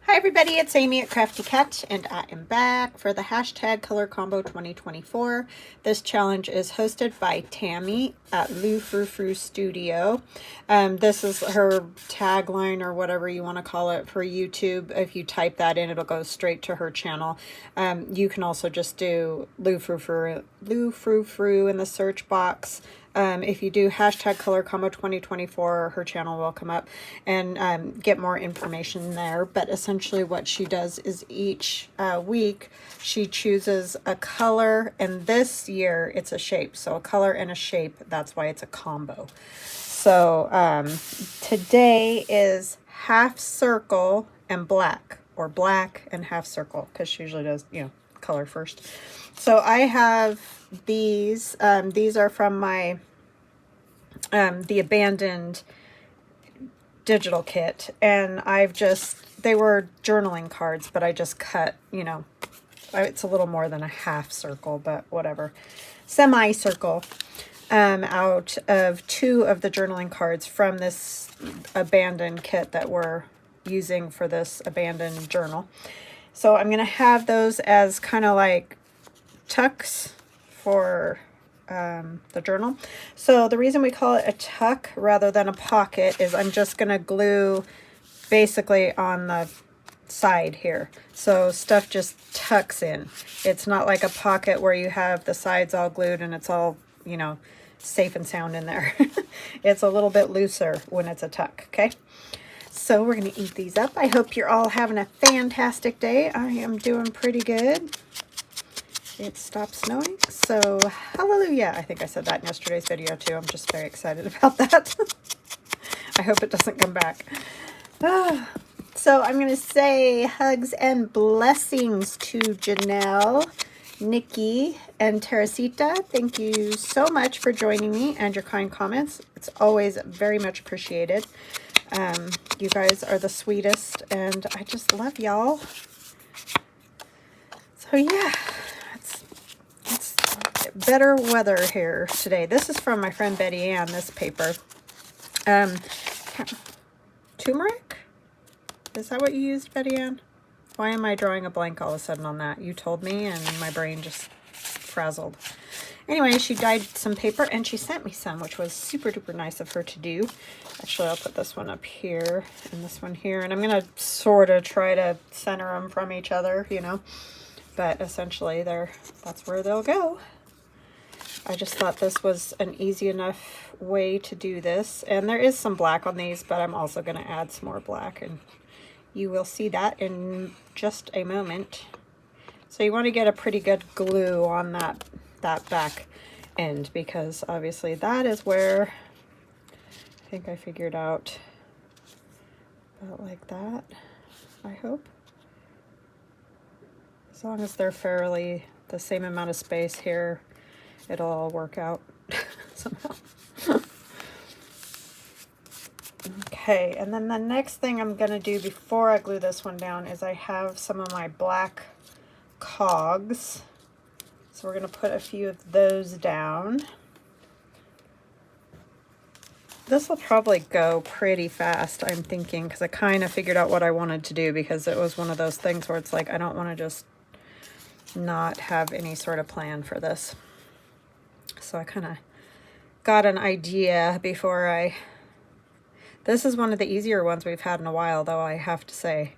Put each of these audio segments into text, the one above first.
Hi everybody, it's Amy at Crafty Cat, and I am back for the hashtag Color Combo 2024. This challenge is hosted by Tammy at Loufrou-frou Studio. This is her tagline, or whatever you want to call it, for YouTube. If you type that in, it'll go straight to her channel. You can also just do Loufrou-frou in the search box. If you do hashtag Color Combo 2024, her channel will come up, and get more information there. But essentially what she does is each week she chooses a color, and this year it's a shape. So a color and a shape, that's why it's a combo. So today is half circle and black, or black and half circle, because she usually does, color first. So I have these. These are from my the abandoned digital kit, and they were journaling cards, but I just cut, it's a little more than a half circle, but whatever, semicircle, out of 2 of the journaling cards from this abandoned kit that we're using for this abandoned journal. So I'm going to have those as kind of like tucks for the journal. So the reason we call it a tuck rather than a pocket is I'm just going to glue basically on the side here. So stuff just tucks in. It's not like a pocket where you have the sides all glued and it's all, safe and sound in there. It's a little bit looser when it's a tuck, okay? So we're going to eat these up. I hope you're all having a fantastic day. I am doing pretty good. It stopped snowing, so hallelujah. I think I said that in yesterday's video too. I'm just very excited about that. I hope it doesn't come back. So I'm going to say hugs and blessings to Janelle, Nikki, and Teresita. Thank you so much for joining me and your kind comments. It's always very much appreciated. You guys are the sweetest, and I just love y'all. So yeah, it's better weather here today. This is from my friend Betty Ann, this paper. Turmeric? Is that what you used, Betty Ann? Why am I drawing a blank all of a sudden on that? You told me, and my brain just frazzled. Anyway, she dyed some paper, and she sent me some, which was super duper nice of her to do. Actually, I'll put this one up here, and this one here, and I'm going to sort of try to center them from each other, But essentially, that's where they'll go. I just thought this was an easy enough way to do this. And there is some black on these, but I'm also going to add some more black. And you will see that in just a moment. So you want to get a pretty good glue on that back end, because obviously that is where I think I figured out about like that, I hope. As long as they're fairly the same amount of space here, it'll all work out somehow. Okay, and then the next thing I'm going to do before I glue this one down is I have some of my black cogs. So we're going to put a few of those down. This will probably go pretty fast, I'm thinking, because I kind of figured out what I wanted to do, because it was one of those things where it's like I don't want to just not have any sort of plan for this. So I kind of got an idea before this is one of the easier ones we've had in a while, though, I have to say.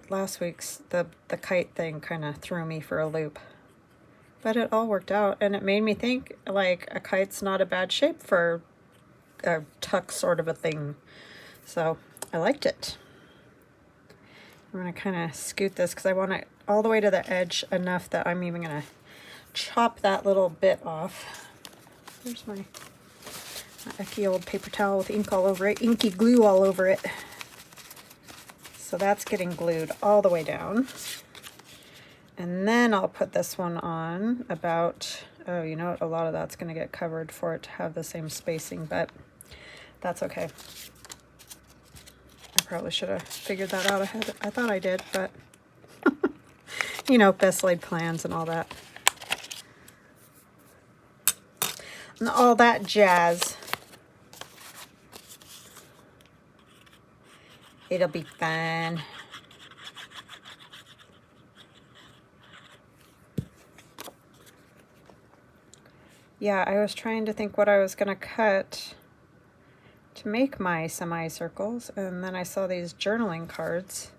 Last week's, the kite thing kind of threw me for a loop. But it all worked out, and it made me think, like, a kite's not a bad shape for a tuck sort of a thing. So I liked it. I'm going to kind of scoot this because I want it all the way to the edge enough that I'm even going to chop that little bit off. There's my icky old paper towel with ink all over it, inky glue all over it. So that's getting glued all the way down. And then I'll put this one on about, oh, you know what, a lot of that's going to get covered for it to have the same spacing, but that's okay. I probably should have figured that out ahead. I thought I did, but best laid plans and all that. And all that jazz. It'll be fun. Yeah, I was trying to think what I was going to cut to make my semicircles, and then I saw these journaling cards.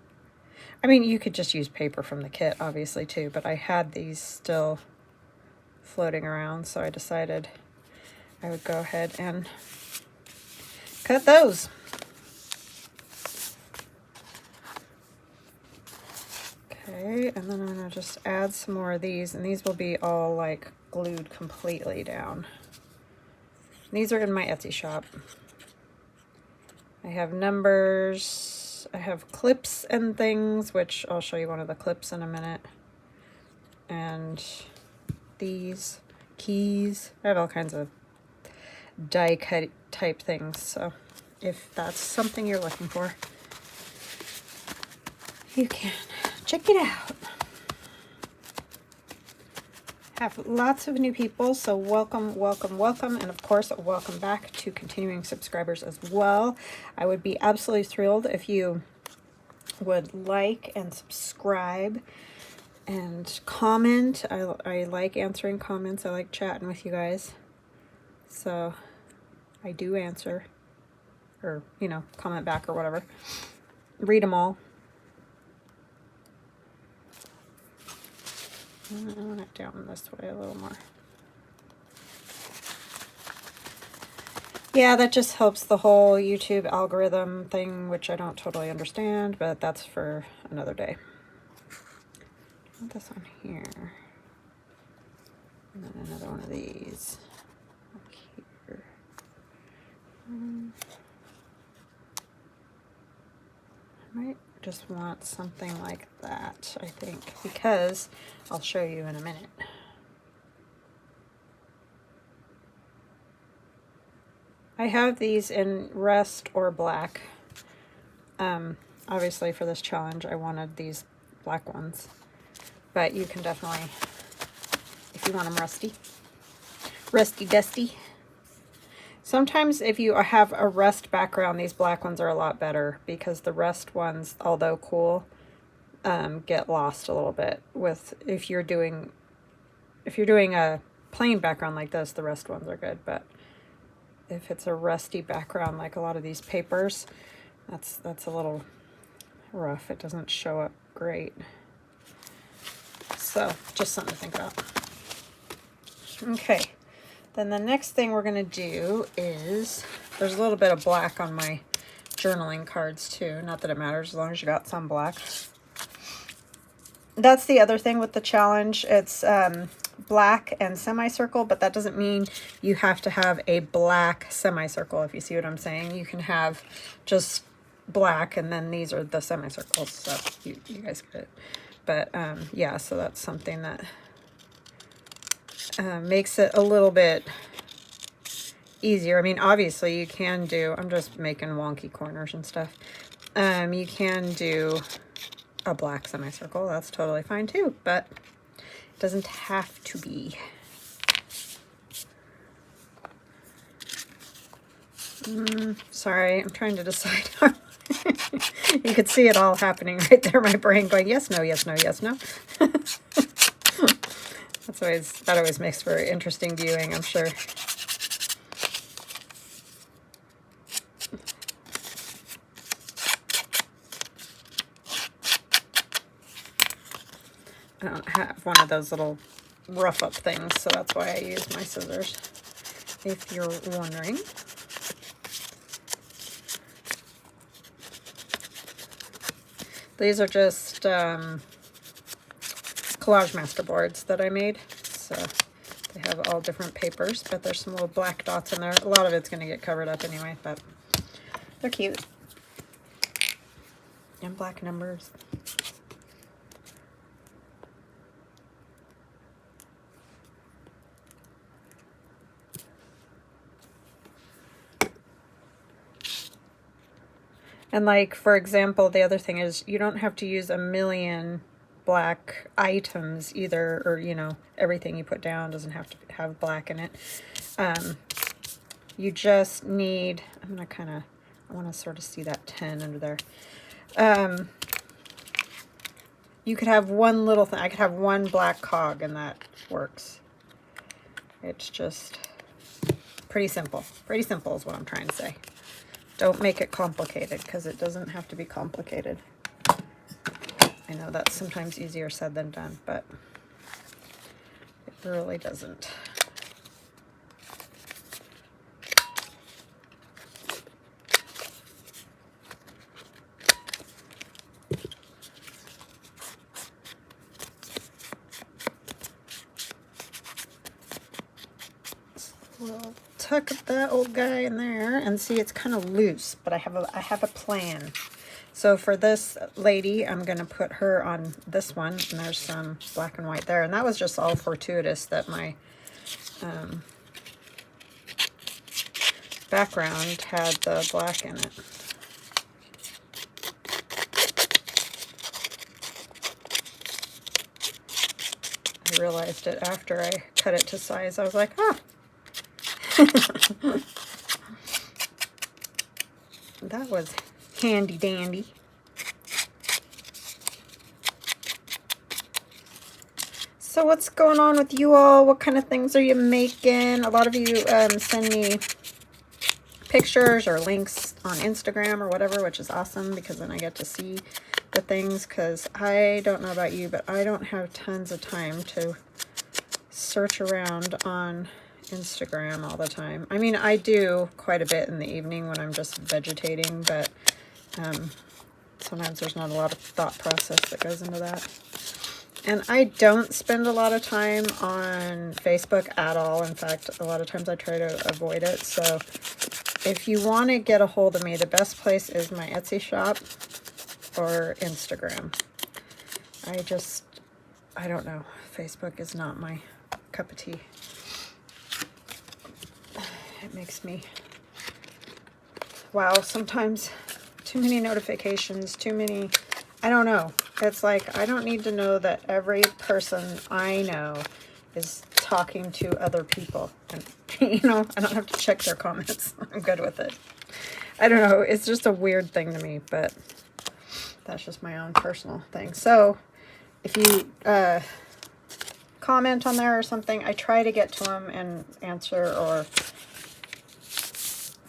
I mean, you could just use paper from the kit, obviously, too, but I had these still floating around, so I decided I would go ahead and cut those. Okay, and then I'm going to just add some more of these, and these will be all like glued completely down. These are in my Etsy shop. I have numbers, I have clips and things, which I'll show you one of the clips in a minute. And these keys, I have all kinds of die cut type things, so if that's something you're looking for, you can check it out. Have lots of new people, so welcome, welcome, welcome, and of course, welcome back to continuing subscribers as well. I would be absolutely thrilled if you would like and subscribe and comment. I like answering comments. I like chatting with you guys, so I do answer, or, you know, comment back or whatever. Read them all. I want it down this way a little more. Yeah, that just helps the whole YouTube algorithm thing, which I don't totally understand, but that's for another day. Put this on here. And then another one of these up here. I might just want something like that, I think, because I'll show you in a minute. I have these in rust or black. Obviously for this challenge I wanted these black ones, but you can definitely, if you want them rusty dusty. Sometimes if you have a rust background, these black ones are a lot better, because the rust ones, although cool, get lost a little bit with, if you're doing a plain background like this, the rust ones are good, but if it's a rusty background like a lot of these papers, that's a little rough. It doesn't show up great. So just something to think about. Okay. Then the next thing we're going to do is, there's a little bit of black on my journaling cards too. Not that it matters, as long as you got some black. That's the other thing with the challenge. It's black and semicircle, but that doesn't mean you have to have a black semicircle, if you see what I'm saying. You can have just black, and then these are the semicircles, so you guys get it. But yeah, so that's something that makes it a little bit easier. I mean, obviously you can do, I'm just making wonky corners and stuff. You can do a black semicircle. That's totally fine too, but it doesn't have to be. Sorry, I'm trying to decide. You could see it all happening right there, my brain going, yes, no, yes, no, yes, no. That always makes for interesting viewing, I'm sure. I don't have one of those little rough up things, so that's why I use my scissors, if you're wondering. These are just collage master boards that I made, so they have all different papers, but there's some little black dots in there. A lot of it's going to get covered up anyway, but they're cute. And black numbers. And like, for example, the other thing is you don't have to use a million black items either, or, you know, everything you put down doesn't have to have black in it. You just need, I'm going to kind of want to sort of see that 10 under there. You could have one little thing. I could have one black cog and that works. It's just pretty simple. Pretty simple is what I'm trying to say. Don't make it complicated, because it doesn't have to be complicated. I know that's sometimes easier said than done, but it really doesn't. We'll tuck that old guy in there, and see, it's kind of loose, but I have a plan. So for this lady, I'm going to put her on this one, and there's some black and white there, and that was just all fortuitous that my background had the black in it. I realized it after I cut it to size. I was like, oh. That was handy dandy. So what's going on with you all? What kind of things are you making? A lot of you send me pictures or links on Instagram or whatever, which is awesome, because then I get to see the things, because I don't know about you, but I don't have tons of time to search around on Instagram all the time. I mean, I do quite a bit in the evening when I'm just vegetating, but sometimes there's not a lot of thought process that goes into that. And I don't spend a lot of time on Facebook at all. In fact, a lot of times I try to avoid it. So if you want to get a hold of me, the best place is my Etsy shop or Instagram. I don't know. Facebook is not my cup of tea. It makes me, wow, sometimes too many notifications, too many, I don't know. It's like, I don't need to know that every person I know is talking to other people. And, you know, I don't have to check their comments. I'm good with it. I don't know. It's just a weird thing to me, but that's just my own personal thing. So if you comment on there or something, I try to get to them and answer, or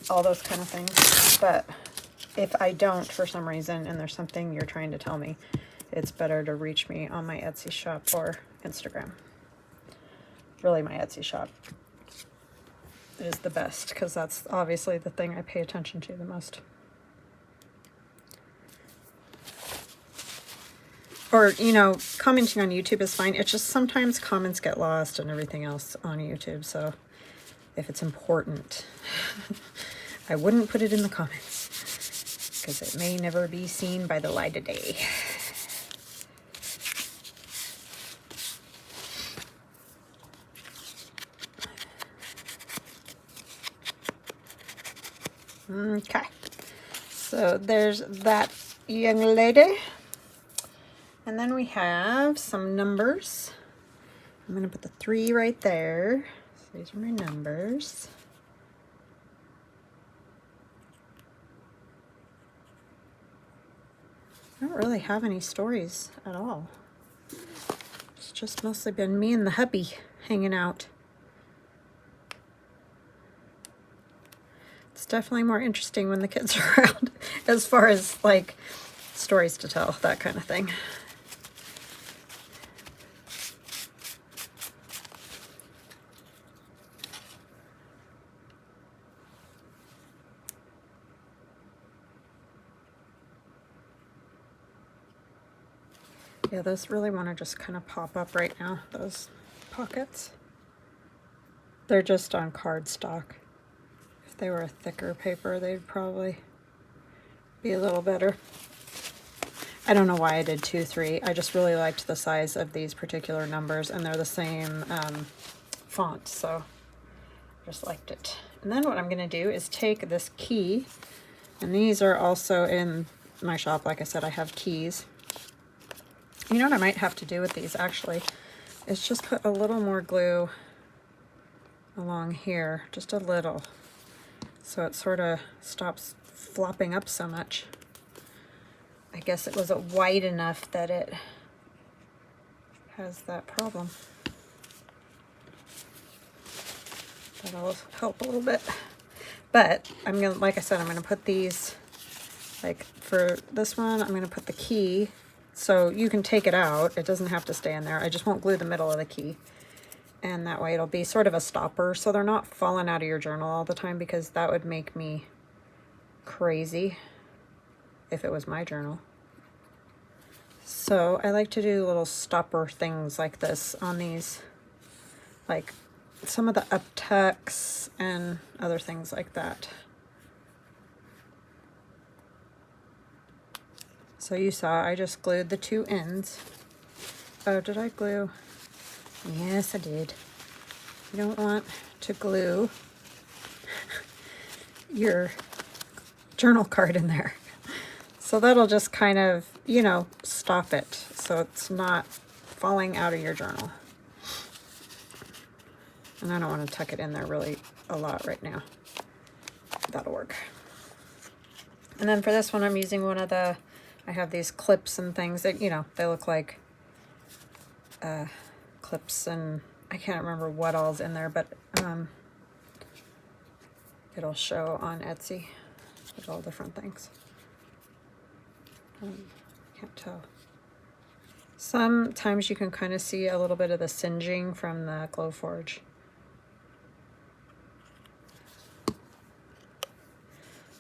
all those kind of things. But if I don't for some reason, and there's something you're trying to tell me, it's better to reach me on my Etsy shop or Instagram. Really, my Etsy shop is the best, because that's obviously the thing I pay attention to the most. Or, you know, commenting on YouTube is fine. It's just sometimes comments get lost and everything else on YouTube. So if it's important, I wouldn't put it in the comments, because it may never be seen by the light of day. Okay, so there's that young lady. And then we have some numbers. I'm going to put the 3 right there. So these are my numbers. I don't really have any stories at all. It's just mostly been me and the hubby hanging out. It's definitely more interesting when the kids are around, as far as like stories to tell, that kind of thing. Yeah, those really want to just kind of pop up right now, those pockets. They're just on cardstock. If they were a thicker paper, they'd probably be a little better. I don't know why I did 2, 3. I just really liked the size of these particular numbers, and they're the same font, so I just liked it. And then what I'm going to do is take this key, and these are also in my shop. Like I said, I have keys. You know what I might have to do with these, actually, is just put a little more glue along here, just a little, so it sort of stops flopping up so much. I guess it wasn't wide enough that it has that problem. That'll help a little bit. But I'm gonna, like I said, I'm gonna put these, like for this one, I'm gonna put the key so you can take it out. It doesn't have to stay in there. I just won't glue the middle of the key. And that way it'll be sort of a stopper so they're not falling out of your journal all the time, because that would make me crazy if it was my journal. So I like to do little stopper things like this on these, like some of the up tucks and other things like that. So you saw I just glued the two ends. Oh, did I glue? Yes, I did. You don't want to glue your journal card in there. So that'll just kind of, you know, stop it so it's not falling out of your journal. And I don't want to tuck it in there really a lot right now. That'll work. And then for this one, I'm using one of the, I have these clips and things that, you know, they look like clips, and I can't remember what all's in there, but it'll show on Etsy with all different things. Can't tell. Sometimes you can kind of see a little bit of the singeing from the Glowforge.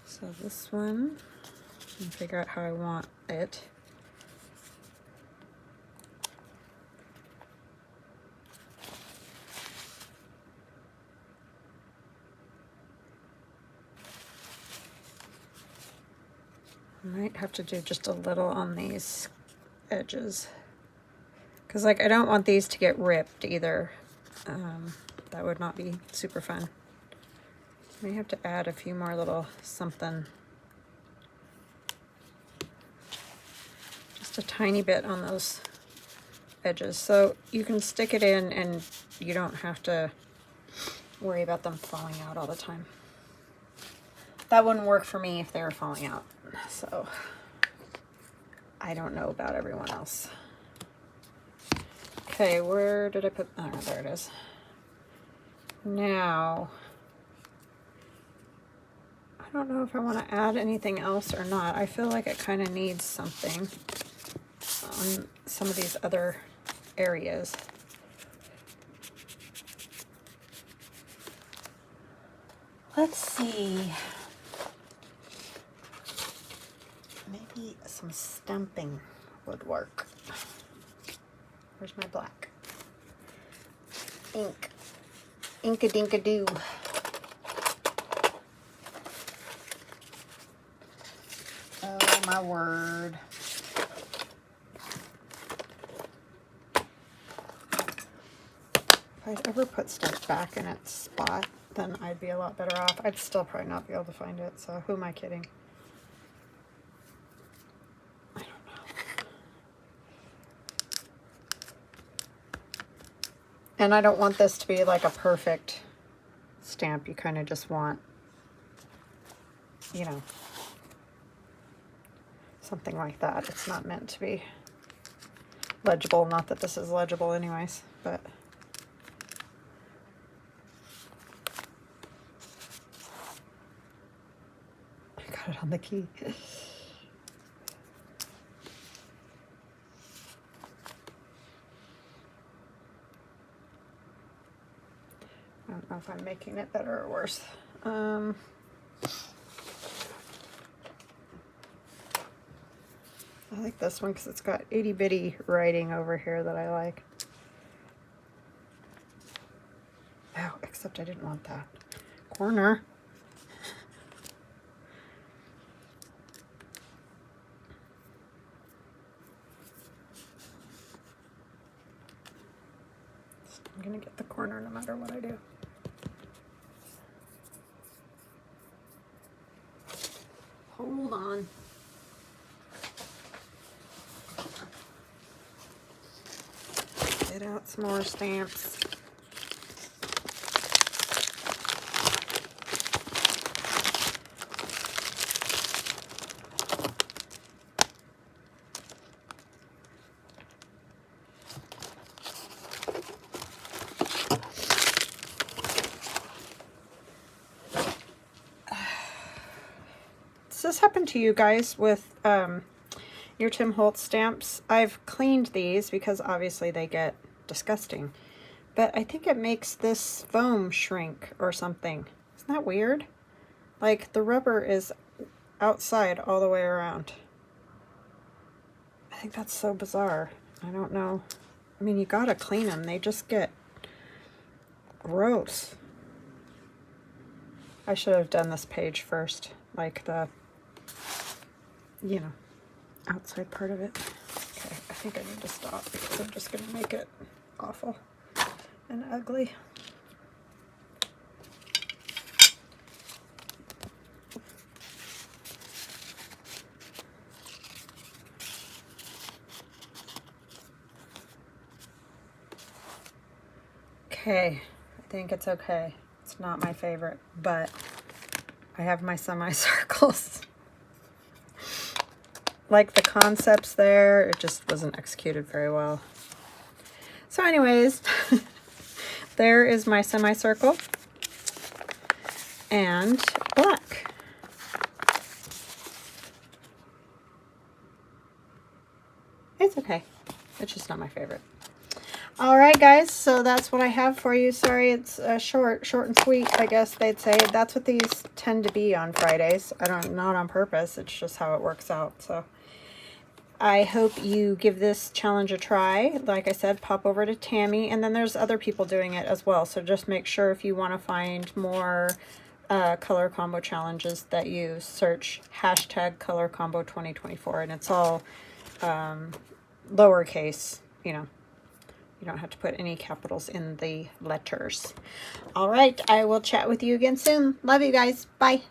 So this one, I can figure out how I want it. I might have to do just a little on these edges, because like I don't want these to get ripped either. That would not be super fun. May have to add a few more little something, just a tiny bit on those edges, so you can stick it in and you don't have to worry about them falling out all the time. That wouldn't work for me if they were falling out. So I don't know about everyone else. Okay, where did I put, oh, there it is. Now, I don't know if I want to add anything else or not. I feel like it kind of needs something on some of these other areas. Let's see. Maybe some stamping would work. Where's my black? Ink. Ink-a-dink-a-doo. Oh my word. If I'd ever put stuff back in its spot, then I'd be a lot better off. I'd still probably not be able to find it, so who am I kidding? And I don't want this to be like a perfect stamp. You kind of just want, you know, something like that. It's not meant to be legible. Not that this is legible anyways, but I got it on the key. I don't know if I'm making it better or worse. I like this one because it's got itty bitty writing over here that I like. Oh, except I didn't want that corner. I'm gonna get the corner no matter what I do. Hold on. Get out some more stamps. this happen to you guys with your Tim Holtz stamps? I've cleaned these because obviously they get disgusting. But I think it makes this foam shrink or something. Isn't that weird? Like the rubber is outside all the way around. I think that's so bizarre. I don't know. I mean, you gotta clean them. They just get gross. I should have done this page first, like the, you know, outside part of it. Okay, I think I need to stop because I'm just gonna make it awful and ugly. Okay, I think it's okay. It's not my favorite, but I have my semicircles. Like the concepts there, it just wasn't executed very well. So anyways, there is my semicircle and black. It's okay. It's just not my favorite. All right, guys, so that's what I have for you. Sorry, it's short and sweet, I guess they'd say. That's what these tend to be on Fridays. Not on purpose. It's just how it works out. So I hope you give this challenge a try. Like I said, pop over to Tammy, and then there's other people doing it as well. So just make sure if you want to find more color combo challenges that you search hashtag color combo 2024, and it's all lowercase, you know. You don't have to put any capitals in the letters. All right, I will chat with you again soon. Love you guys. Bye.